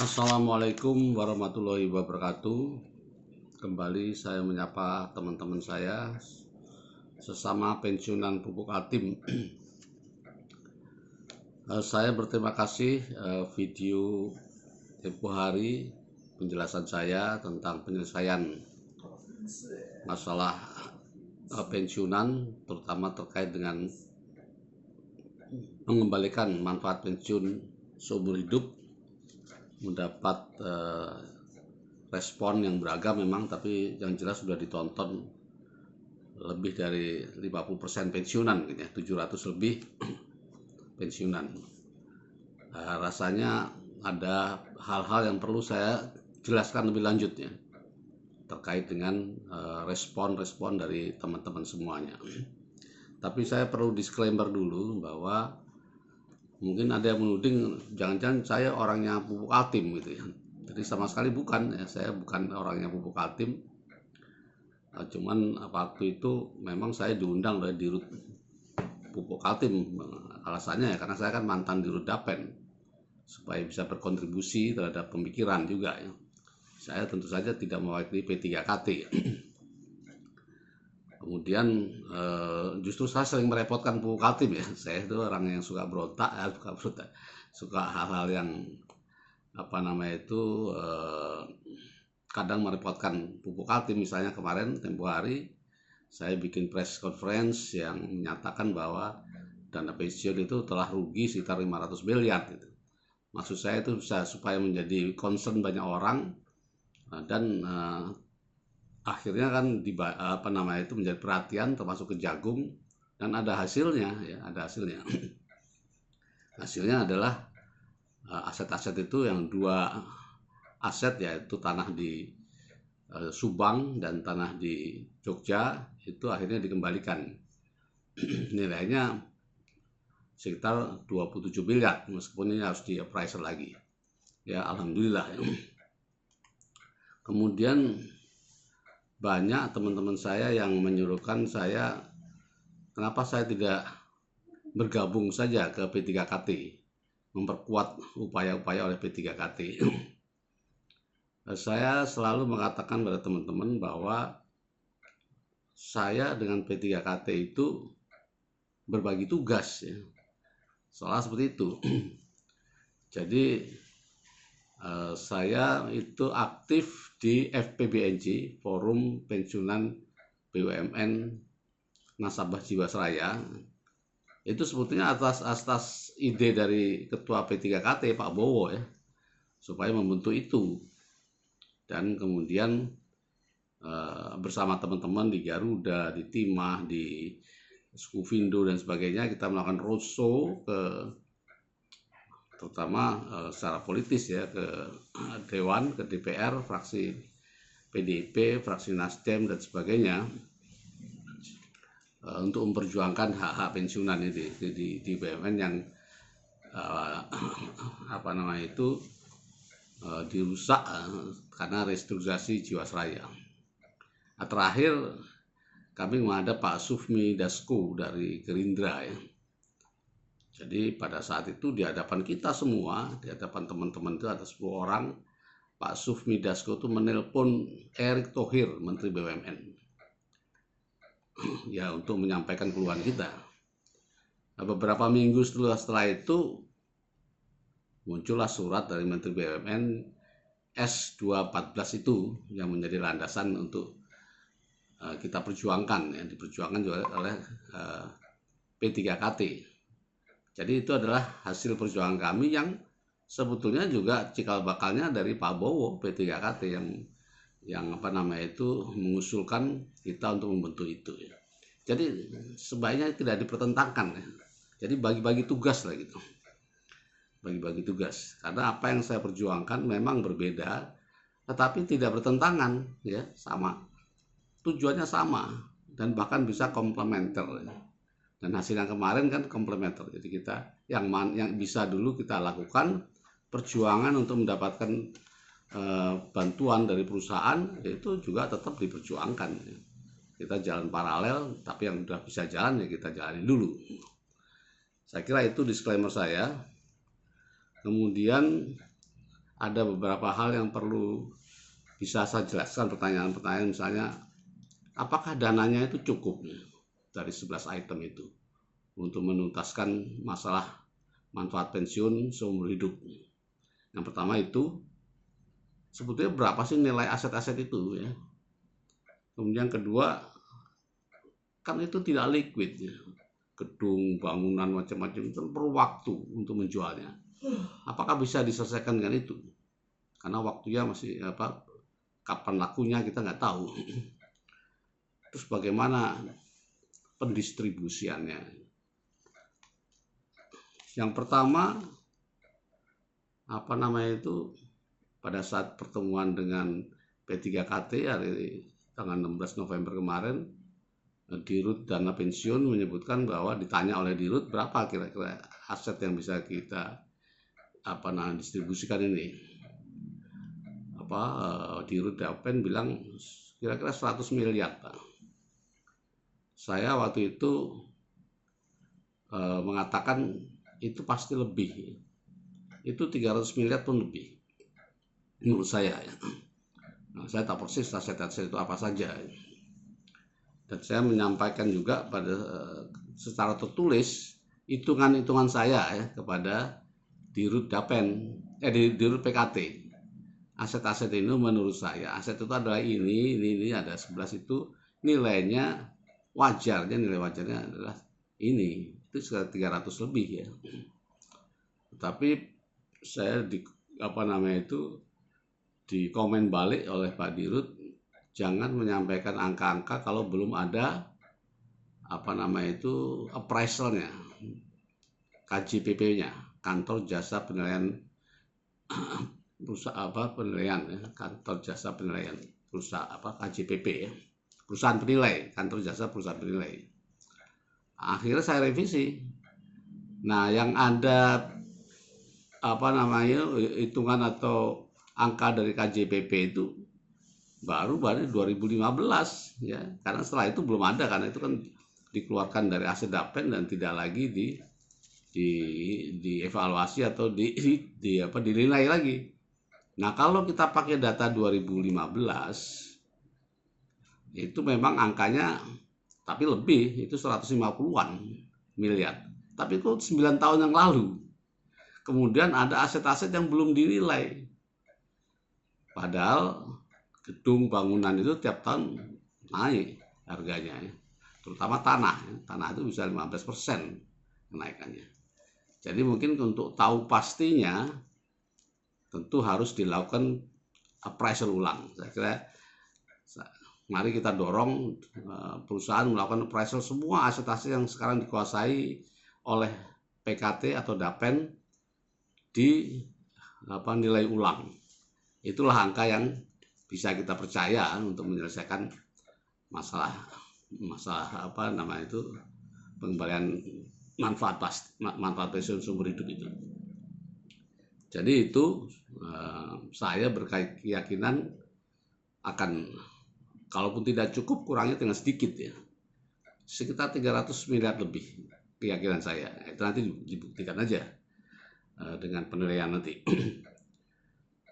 Assalamualaikum warahmatullahi wabarakatuh. Kembali saya menyapa teman-teman saya sesama pensiunan pupuk Altim. Saya berterima kasih video tempo hari penjelasan saya tentang penyelesaian masalah pensiunan, terutama terkait dengan mengembalikan manfaat pensiun seumur hidup, mendapat respon yang beragam memang, tapi yang jelas sudah ditonton lebih dari 50% pensiunan gitu ya, 700 lebih pensiunan. Rasanya ada hal-hal yang perlu saya jelaskan lebih lanjut ya, terkait dengan respon-respon dari teman-teman semuanya. Tapi saya perlu disclaimer dulu bahwa mungkin ada yang menuding jangan-jangan saya orangnya pupuk Altim gitu ya. Jadi sama sekali bukan ya, saya bukan orangnya pupuk Altim. Cuman waktu itu memang saya diundang oleh Dirut Pupuk Altim. Alasannya ya karena saya kan mantan Dirut Dapen, supaya bisa berkontribusi terhadap pemikiran juga ya. Saya tentu saja tidak mewakili P3KT. Kemudian justru saya sering merepotkan pupuk Altim ya. Saya itu orang yang suka berontak, suka hal-hal yang kadang merepotkan pupuk Altim. Misalnya kemarin tempo hari saya bikin press conference yang menyatakan bahwa dana pensiun itu telah rugi sekitar 500 miliar gitu. Maksud saya itu bisa supaya menjadi concern banyak orang, dan akhirnya kan itu menjadi perhatian, termasuk ke jagung, dan ada hasilnya ya, ada hasilnya. Hasilnya adalah aset-aset itu yang dua aset, yaitu tanah di Subang dan tanah di Jogja, itu akhirnya dikembalikan. Nilainya sekitar 27 miliar, meskipun ini harus di appraisal lagi ya, alhamdulillah. Kemudian banyak teman-teman saya yang menyuruhkan saya kenapa saya tidak bergabung saja ke P3KT, memperkuat upaya-upaya oleh P3KT. Saya selalu mengatakan pada teman-teman bahwa saya dengan P3KT itu berbagi tugas ya, soal seperti itu. Jadi saya itu aktif di FPBNJ, Forum Pensiunan BUMN Nasabah Jiwasraya. Itu sebetulnya atas ide dari Ketua P3KT Pak Bowo ya, supaya membentuk itu. Dan kemudian bersama teman-teman di Garuda, di Timah, di Skufindo dan sebagainya, kita melakukan roadshow terutama secara politis ya, ke Dewan, ke DPR, fraksi PDIP, fraksi Nasdem dan sebagainya, untuk memperjuangkan hak-hak pensiunan ini di BUMN yang dirusak karena restrukturisasi Jiwasraya. Terakhir kami menghadap Pak Sufmi Dasko dari Gerindra ya. Jadi pada saat itu di hadapan kita semua, di hadapan teman-teman itu ada 10 orang, Pak Sufmi Dasko itu menelpon Erick Thohir, Menteri BUMN, ya, untuk menyampaikan keluhan kita. Nah, beberapa minggu setelah itu muncullah surat dari Menteri BUMN S214 itu yang menjadi landasan untuk kita perjuangkan, yang diperjuangkan juga oleh P3KT. Jadi itu adalah hasil perjuangan kami yang sebetulnya juga cikal bakalnya dari Pak Bowo P3KT yang mengusulkan kita untuk membentuk itu ya. Jadi sebaiknya tidak dipertentangkan ya. Jadi bagi-bagi tugas lah gitu. Bagi-bagi tugas. Karena apa yang saya perjuangkan memang berbeda, tetapi tidak bertentangan ya, sama. Tujuannya sama dan bahkan bisa komplementer. Dan hasil yang kemarin kan komplementer. Jadi kita yang bisa dulu kita lakukan perjuangan untuk mendapatkan bantuan dari perusahaan, itu juga tetap diperjuangkan. Kita jalan paralel, tapi yang sudah bisa jalan ya kita jalani dulu. Saya kira itu disclaimer saya. Kemudian ada beberapa hal yang perlu bisa saya jelaskan. Pertanyaan-pertanyaan misalnya, apakah dananya itu cukup dari 11 item itu untuk menuntaskan masalah manfaat pensiun seumur hidup? Yang pertama itu sebetulnya berapa sih nilai aset-aset itu ya. Kemudian kedua, kan itu tidak liquid ya. Gedung, bangunan macam-macam itu perlu waktu untuk menjualnya. Apakah bisa diselesaikan dengan itu? Karena waktunya masih kapan lakunya kita nggak tahu. Terus bagaimana pendistribusiannya? Yang pertama, pada saat pertemuan dengan P3KT hari tanggal 16 November kemarin, Dirut Dana Pensiun menyebutkan bahwa ditanya oleh Dirut berapa kira-kira aset yang bisa kita distribusikan ini. Dirut Dapen bilang kira-kira 100 miliar, Pak. Saya waktu itu mengatakan itu pasti lebih. Itu 300 miliar pun lebih menurut saya ya. Nah, saya tak persis aset-aset itu apa saja. Dan saya menyampaikan juga secara tertulis hitungan-hitungan saya ya kepada Dirut Dapen, Dirut PKT. Aset-aset ini menurut saya, aset itu adalah ini ada 11 itu nilai wajarnya adalah ini. Itu sekitar 300 lebih ya. Tapi saya di komen balik oleh Pak Dirut, jangan menyampaikan angka-angka kalau belum ada appraisalnya, KJPP-nya, kantor jasa penilaian kantor jasa penilaian perusahaan KJPP ya, perusahaan penilai, kantor jasa perusahaan penilai. Akhirnya saya revisi. Nah, yang ada hitungan atau angka dari KJPP itu baru 2015 ya, karena setelah itu belum ada, karena itu kan dikeluarkan dari aset Dapen dan tidak lagi dievaluasi atau dinilai lagi. Nah, kalau kita pakai data 2015 itu memang angkanya tapi lebih, itu 150-an miliar. Tapi itu 9 tahun yang lalu. Kemudian ada aset-aset yang belum dinilai. Padahal gedung bangunan itu tiap tahun naik harganya ya. Terutama tanah itu bisa 15% kenaikannya. Jadi mungkin untuk tahu pastinya tentu harus dilakukan appraisal ulang. Saya kira mari kita dorong perusahaan melakukan appraisal semua aset-aset yang sekarang dikuasai oleh PKT atau Dapen nilai ulang. Itulah angka yang bisa kita percaya untuk menyelesaikan masalah pengembalian manfaat pensiun seumur hidup itu. Jadi itu saya berkeyakinan akan, kalaupun tidak cukup, kurangnya tinggal sedikit ya, sekitar 300 miliar lebih keyakinan saya. Itu nanti dibuktikan aja dengan penilaian nanti.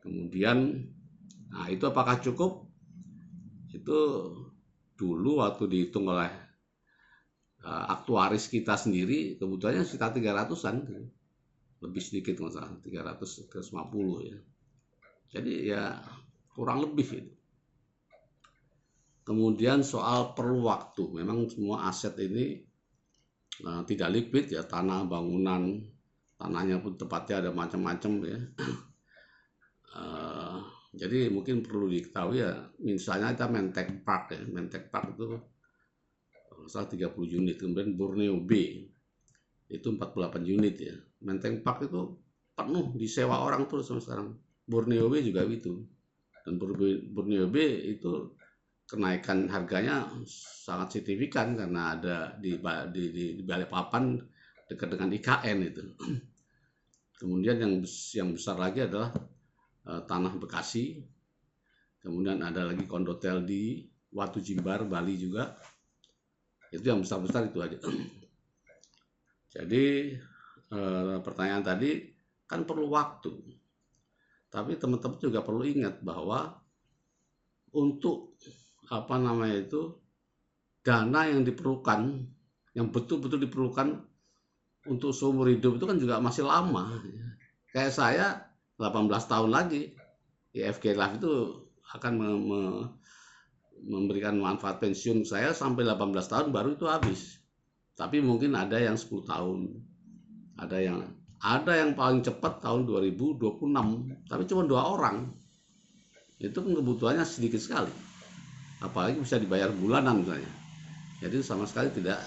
Kemudian, itu apakah cukup? Itu dulu waktu dihitung oleh aktuaris kita sendiri, kebutuhannya sekitar 300-an, lebih sedikit masalah 350 ya. Jadi ya kurang lebih itu. Kemudian soal perlu waktu, memang semua aset ini tidak liquid ya, tanah, bangunan, tanahnya pun tempatnya ada macam-macam ya. Jadi mungkin perlu diketahui ya, misalnya kita Menteng Park ya, Menteng Park itu 30 unit, kemudian Borneo B itu 48 unit ya. Menteng Park itu penuh disewa orang terus sama sekarang. Borneo B juga itu. Dan Borneo B itu kenaikan harganya sangat signifikan karena ada di Balikpapan dekat dengan IKN itu. Kemudian yang besar lagi adalah tanah Bekasi. Kemudian ada lagi kondotel di Watu Jimbar, Bali juga. Itu yang besar-besar itu aja. Jadi pertanyaan tadi kan perlu waktu. Tapi teman-teman juga perlu ingat bahwa untuk dana yang diperlukan, yang betul-betul diperlukan untuk seumur hidup itu kan juga masih lama. Kayak saya 18 tahun lagi, IFG Life itu akan memberikan manfaat pensiun saya sampai 18 tahun baru itu habis. Tapi mungkin ada yang 10 tahun, ada yang paling cepat tahun 2026, tapi cuma 2 orang. Itu kan kebutuhannya sedikit sekali, apalagi bisa dibayar bulanan misalnya. Jadi sama sekali tidak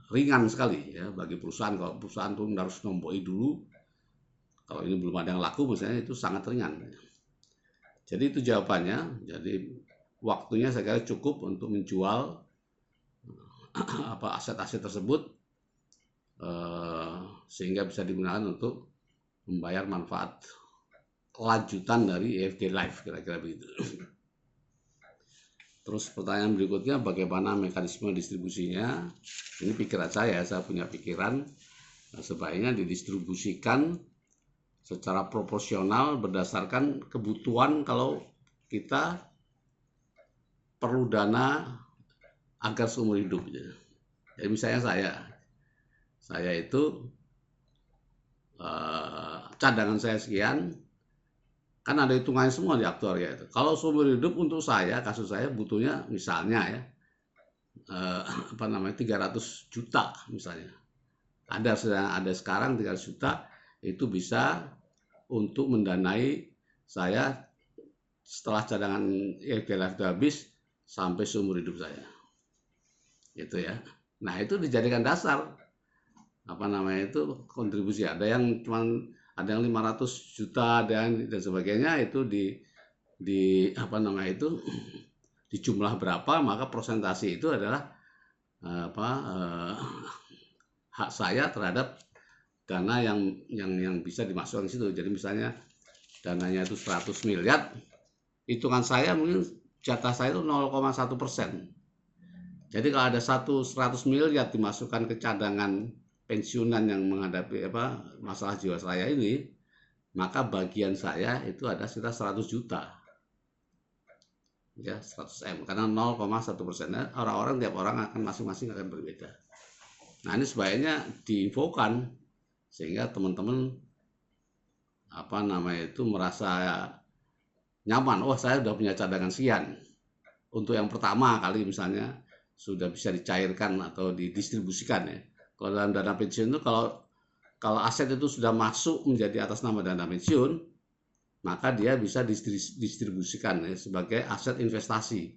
ringan sekali ya bagi perusahaan. Kalau perusahaan pun harus nomboi dulu, kalau ini belum ada yang laku misalnya, itu sangat ringan. Jadi itu jawabannya. Jadi waktunya saya kira cukup untuk menjual aset-aset tersebut sehingga bisa digunakan untuk membayar manfaat lanjutan dari IFG Life, kira-kira begitu. Terus pertanyaan berikutnya, bagaimana mekanisme distribusinya? Ini pikiran saya punya pikiran, sebaiknya didistribusikan secara proporsional berdasarkan kebutuhan. Kalau kita perlu dana agar seumur hidup, jadi misalnya saya itu cadangan saya sekian, kan ada hitungannya semua di aktuaria itu. Kalau seumur hidup untuk saya, kasus saya butuhnya misalnya 300 juta misalnya. Ada sekarang 300 juta, itu bisa untuk mendanai saya setelah cadangan IFG Life itu habis sampai seumur hidup saya. Gitu ya. Nah, itu dijadikan dasar kontribusi. Ada yang 500 juta dan sebagainya, itu di jumlah berapa, maka persentase itu adalah hak saya terhadap dana yang bisa dimasukkan di situ. Jadi misalnya dananya itu 100 miliar, hitungan saya mungkin jatah saya itu 0,1%. Jadi kalau ada 100 miliar dimasukkan ke cadangan pensiunan yang menghadapi masalah jiwasraya ini, maka bagian saya itu ada sekitar 100 juta. Ya, 100 M, karena 0,1%. Orang-orang, tiap orang akan masing-masing akan berbeda. Nah, ini sebaiknya diinfokan sehingga teman-teman merasa nyaman. Oh, saya sudah punya cadangan sekian. Untuk yang pertama kali misalnya sudah bisa dicairkan atau didistribusikan ya. Kalau dalam dana pensiun itu, kalau aset itu sudah masuk menjadi atas nama dana pensiun, maka dia bisa distribusikan ya, sebagai aset investasi.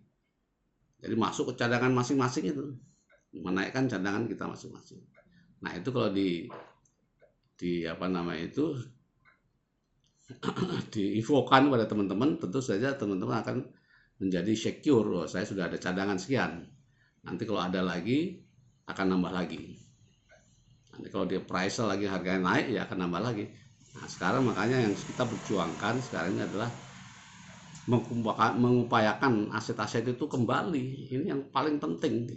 Jadi masuk ke cadangan masing-masing itu, menaikkan cadangan kita masing-masing. Nah, itu kalau diinfokan pada teman-teman, tentu saja teman-teman akan menjadi secure. Saya sudah ada cadangan sekian. Nanti kalau ada lagi akan nambah lagi. Nanti kalau dia price lagi, harganya naik, ya akan nambah lagi. Nah, sekarang makanya yang kita perjuangkan sekarang ini adalah mengupayakan aset-aset itu kembali. Ini yang paling penting.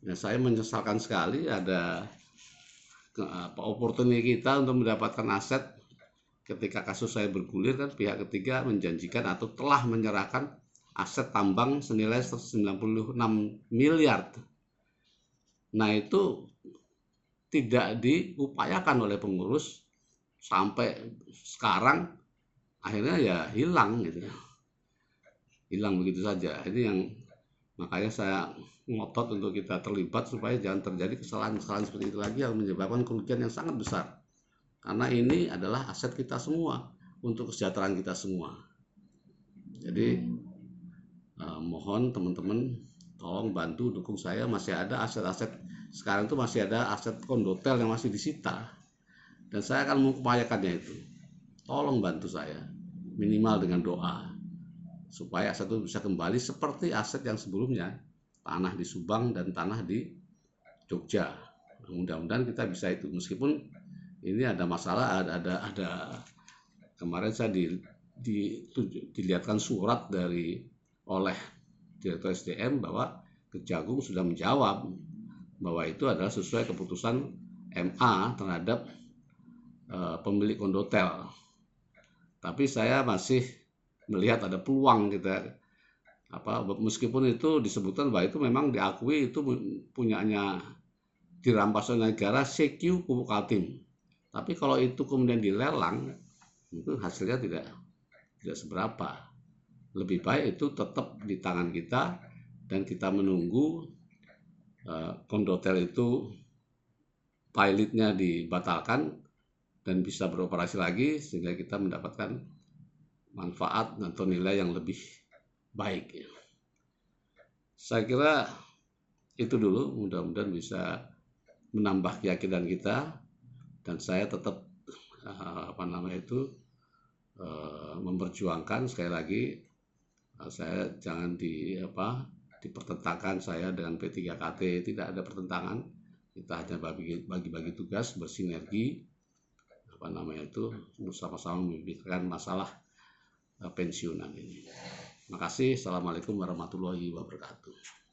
Nah, saya menyesalkan sekali ada opportunity kita untuk mendapatkan aset. Ketika kasus saya bergulir, kan pihak ketiga menjanjikan atau telah menyerahkan aset tambang senilai 96 miliar. Nah, itu tidak diupayakan oleh pengurus sampai sekarang, akhirnya ya hilang gitu, hilang begitu saja. Ini yang makanya saya ngotot untuk kita terlibat supaya jangan terjadi kesalahan-kesalahan seperti itu lagi yang menyebabkan kerugian yang sangat besar, karena ini adalah aset kita semua untuk kesejahteraan kita semua. Jadi mohon teman-teman tolong bantu dukung saya. Masih ada aset-aset sekarang itu, masih ada aset kondotel yang masih disita, dan saya akan mengupayakannya itu. Tolong bantu saya, minimal dengan doa, supaya aset itu bisa kembali seperti aset yang sebelumnya, tanah di Subang dan tanah di Jogja. Mudah-mudahan kita bisa itu, meskipun ini ada masalah. Ada kemarin saya dilihatkan surat oleh Direktur SDM bahwa Kejagung sudah menjawab bahwa itu adalah sesuai keputusan MA terhadap pemilik kondotel. Tapi saya masih melihat ada peluang kita meskipun itu disebutkan bahwa itu memang diakui itu punyanya dirampas oleh negara CQ Pupuk Kaltim. Tapi kalau itu kemudian dilelang, itu hasilnya tidak seberapa. Lebih baik itu tetap di tangan kita dan kita menunggu kondotel itu pilotnya dibatalkan dan bisa beroperasi lagi sehingga kita mendapatkan manfaat atau nilai yang lebih baik. Saya kira itu dulu, mudah-mudahan bisa menambah keyakinan kita, dan saya tetap memperjuangkan sekali lagi. Saya jangan dipertentangkan saya dengan P3KT, tidak ada pertentangan. Kita hanya bagi-bagi tugas, bersinergi bersama-sama memikirkan masalah pensiunan ini. Terima kasih. Assalamualaikum warahmatullahi wabarakatuh.